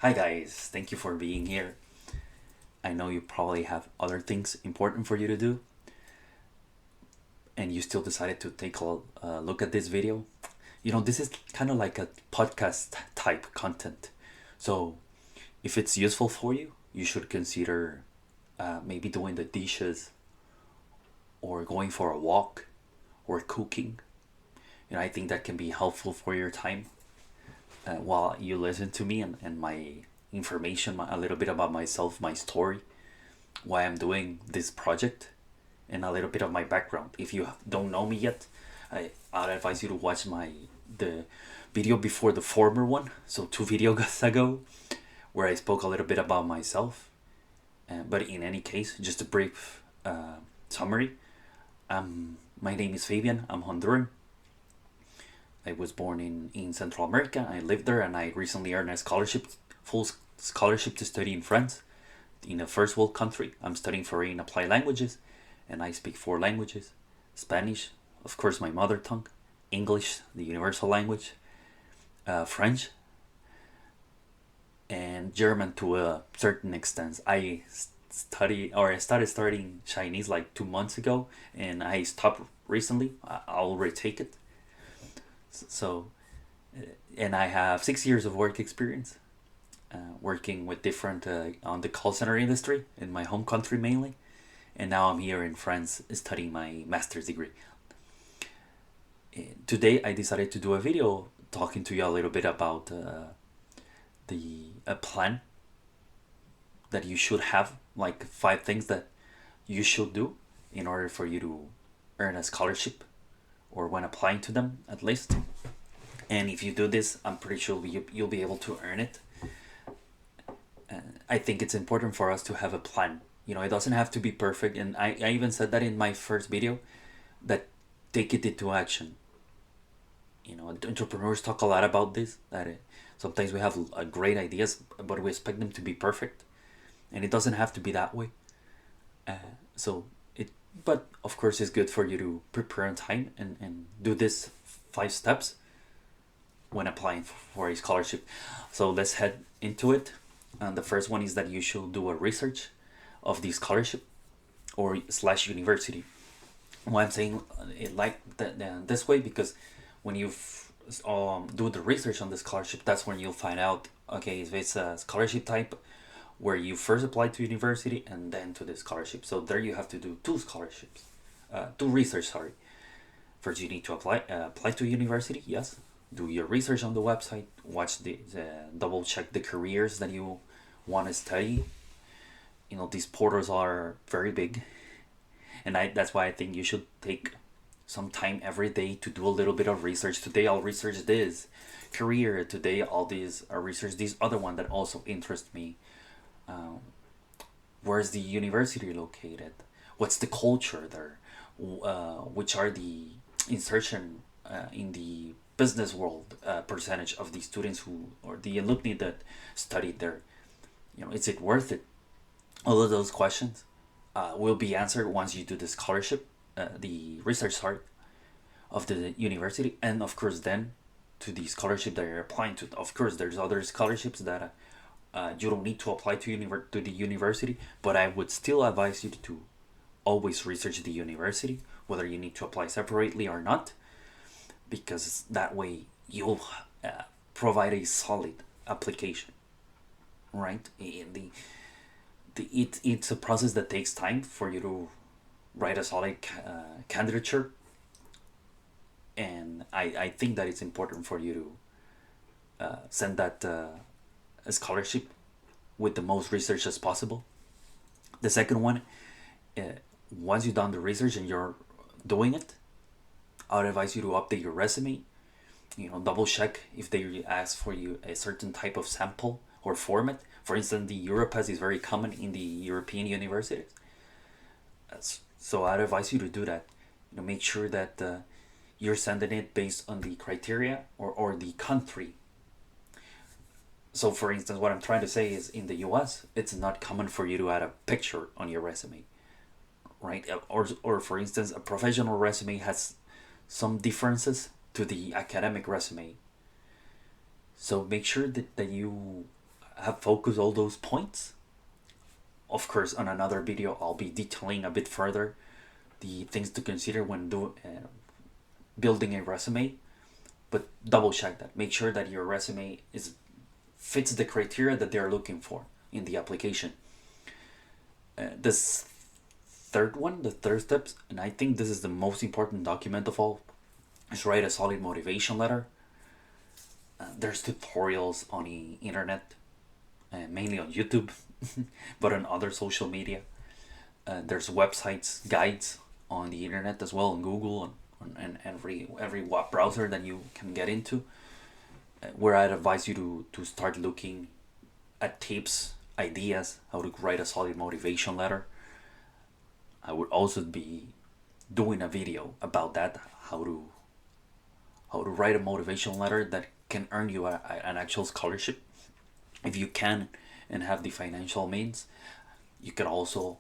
Hi guys, thank you for being here. I know you probably have other things important for you to do, and you still decided to take a look at this video. This is kind of like a podcast type content. So, if it's useful for you, you should consider maybe doing the dishes, or going for a walk, or cooking. I think that can be helpful for your time while you listen to me and my information, a little bit about myself, my story, why I'm doing this project, and a little bit of my background. If you don't know me yet, I'd advise you to watch the video before the former one, so two videos ago, where I spoke a little bit about myself. But in any case, just a brief summary. My name is Fabian. I'm Honduran. I was born in Central America. I lived there, and I recently earned a scholarship, full scholarship to study in France, in a first world country. I'm studying foreign applied languages, and I speak four languages: Spanish, of course, my mother tongue; English, the universal language; French, and German to a certain extent. I started studying Chinese like 2 months ago, and I stopped recently. I'll retake it. So, and I have 6 years of work experience, working with different on the call center industry in my home country mainly, and now I'm here in France studying my master's degree. Today I decided to do a video talking to you a little bit about the a plan that you should have, like 5 things that you should do in order for you to earn a scholarship, or when applying to them at least. And if you do this, I'm pretty sure you'll be able to earn it. I think it's important for us to have a plan. It doesn't have to be perfect, and I even said that in my first video, that take it into action. Entrepreneurs talk a lot about this, that sometimes we have great ideas, but we expect them to be perfect, and it doesn't have to be that way. So it, but of course, it's good for you to prepare on time and do this 5 steps when applying for a scholarship. So let's head into it. And the first one is that you should do a research of the scholarship or slash university. Why I'm saying it like that this way, because when you do the research on the scholarship, that's when you'll find out, okay, if it's a scholarship type where you first apply to university and then to the scholarship. So there you have to do two scholarships, two research. Sorry. First, you need to apply to university. Yes, do your research on the website. Watch the double check the careers that you want to study. These portals are very big, and that's why I think you should take some time every day to do a little bit of research. Today I'll research this career. Today all these research this other one that also interests me. Where's the university located? What's the culture there? Which are the insertion in the business world percentage of the students who, or the alumni that studied there? Is it worth it? All of those questions will be answered once you do the scholarship, the research part of the university, and of course then to the scholarship that you're applying to. Of course, there's other scholarships that you don't need to apply to the university, but I would still advise you to always research the university, whether you need to apply separately or not, because that way you'll provide a solid application, right? It's a process that takes time for you to write a solid candidature, and I think that it's important for you to send that a scholarship with the most research as possible. The second one, uh, once you've done the research and you're doing it, I would advise you to update your resume. Double check if they ask for you a certain type of sample or format. For instance, the Europass is very common in the European universities. So I'd advise you to do that. Make sure that you're sending it based on the criteria or the country. So, for instance, what I'm trying to say is in the US, it's not common for you to add a picture on your resume, right? Or for instance, a professional resume has some differences to the academic resume. So make sure that you have focused all those points. Of course, on another video, I'll be detailing a bit further the things to consider when building a resume. But double check that. Make sure that your resume fits the criteria that they're looking for in the application. This third one, the third steps, and I think this is the most important document of all, is write a solid motivation letter. There's tutorials on the internet, mainly on YouTube, but on other social media. There's websites, guides on the internet as well, on Google and every web browser that you can get into, where I'd advise you to start looking at tips, ideas, how to write a solid motivation letter. I would also be doing a video about that, how to write a motivation letter that can earn you an actual scholarship. If you can and have the financial means, you can also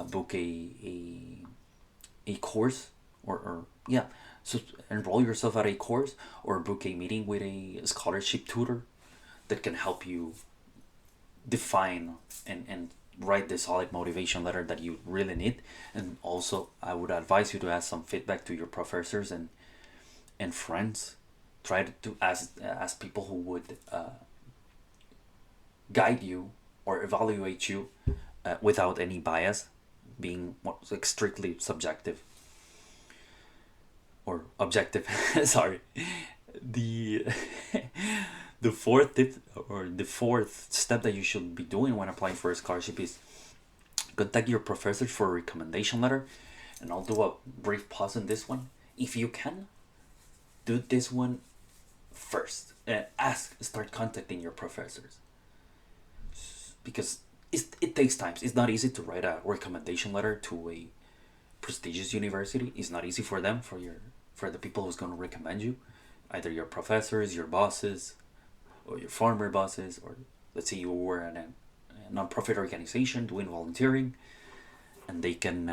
book a course, or yeah, so enroll yourself at a course or book a meeting with a scholarship tutor that can help you define and write the solid motivation letter that you really need. And also, I would advise you to ask some feedback to your professors and friends. Try to ask people who would guide you or evaluate you without any bias, being like strictly subjective or objective. Sorry. The the fourth tip, or the fourth step that you should be doing when applying for a scholarship, is contact your professors for a recommendation letter. And I'll do a brief pause on this one. If you can, do this one first. Start contacting your professors, because it takes time. It's not easy to write a recommendation letter to a prestigious university. It's not easy for them, for the people who's going to recommend you, either your professors, your bosses, or your former bosses, or let's say you were in a non-profit organization doing volunteering, and they can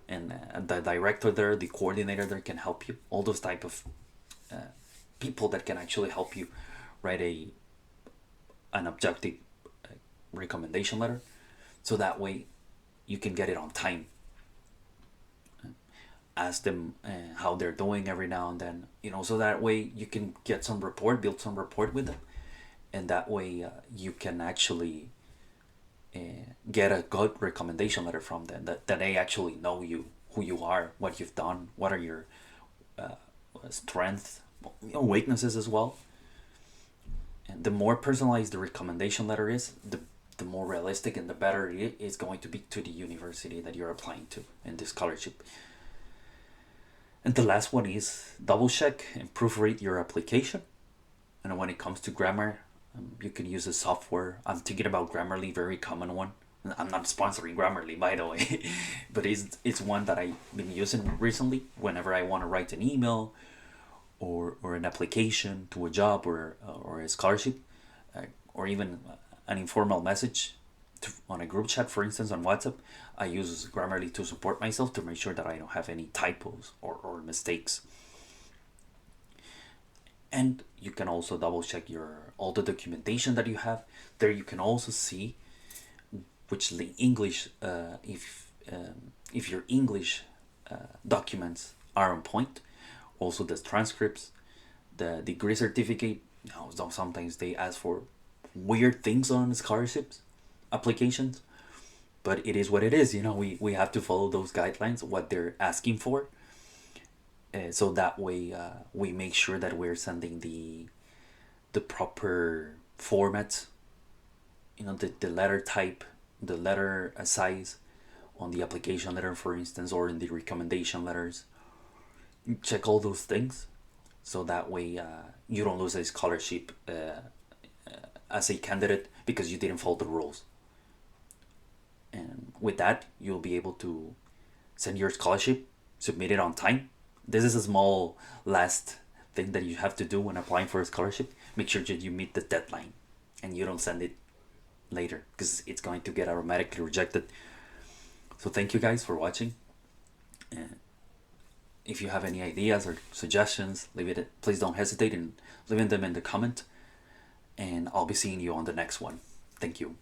and the director there, the coordinator there, can help you. All those type of people that can actually help you write an objective recommendation letter, so that way you can get it on time. Ask them how they're doing every now and then, so that way you can get some rapport, build some rapport with them, and that way you can actually get a good recommendation letter from them, that they actually know you, who you are, what you've done, what are your strengths, weaknesses as well. And the more personalized the recommendation letter is, the more realistic and the better it is going to be to the university that you're applying to in this scholarship. And the last one is double check and proofread your application. And when it comes to grammar, you can use a software. I'm thinking about Grammarly, very common one. I'm not sponsoring Grammarly, by the way, but it's one that I've been using recently whenever I want to write an email or an application to a job or a scholarship, or even an informal message on a group chat, for instance, on WhatsApp. I use Grammarly to support myself, to make sure that I don't have any typos or mistakes. And you can also double check all the documentation that you have. There you can also see which the English, if your English documents are on point. Also the transcripts, the degree certificate. Sometimes they ask for weird things on scholarships applications, but it is what it is. We have to follow those guidelines, what they're asking for, so that way we make sure that we're sending the proper format, the letter type, the letter size on the application letter, for instance, or in the recommendation letters. Check all those things, so that way you don't lose a scholarship as a candidate because you didn't follow the rules. And with that, you'll be able to send your scholarship, submit it on time. This is a small last thing that you have to do when applying for a scholarship. Make sure that you meet the deadline and you don't send it later, because it's going to get automatically rejected. So thank you guys for watching. If you have any ideas or suggestions, please don't hesitate in leaving them in the comment, and I'll be seeing you on the next one. Thank you.